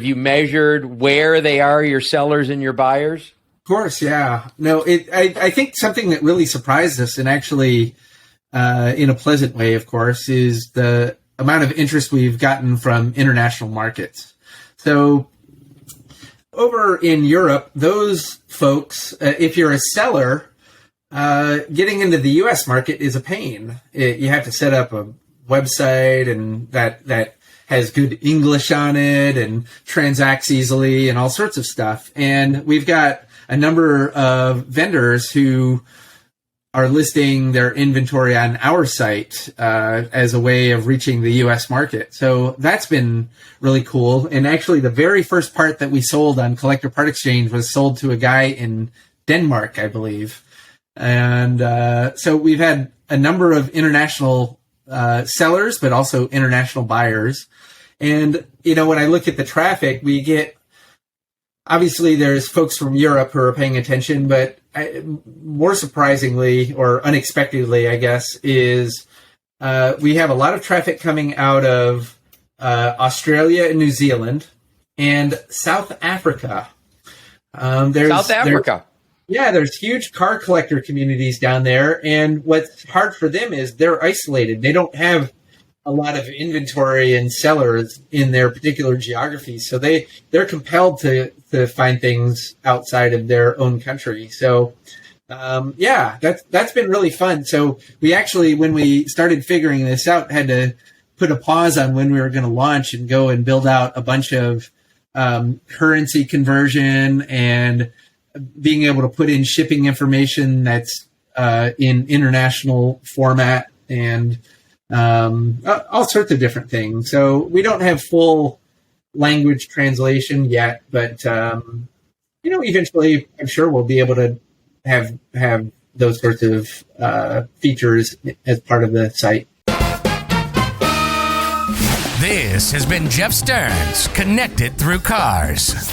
Have you measured where they are, your sellers and your buyers? Of course, yeah. No, I think something that really surprised us, and actually in a pleasant way, of course, is the amount of interest we've gotten from international markets. So over in Europe, those folks, if you're a seller, getting into the U.S. market is a pain. You have to set up a website and that has good English on it and transacts easily and all sorts of stuff. And we've got a number of vendors who are listing their inventory on our site as a way of reaching the U.S. market. So that's been really cool. And actually, the very first part that we sold on Collector Part Exchange was sold to a guy in Denmark, I believe. And so we've had a number of international sellers, but also international buyers. And, you know, when I look at the traffic, we get, obviously there's folks from Europe who are paying attention, but more surprisingly or unexpectedly, I guess, is we have a lot of traffic coming out of Australia and New Zealand and South Africa. South Africa. There's huge car collector communities down there. And what's hard for them is they're isolated. They don't have a lot of inventory and sellers in their particular geography. So they're compelled to find things outside of their own country. So, that's been really fun. So we actually, when we started figuring this out, had to put a pause on when we were going to launch and go and build out a bunch of currency conversion and being able to put in shipping information that's in international format and all sorts of different things. So we don't have full language translation yet, but eventually I'm sure we'll be able to have those sorts of features as part of the site. This has been Jeff Stearns, Connected Through Cars.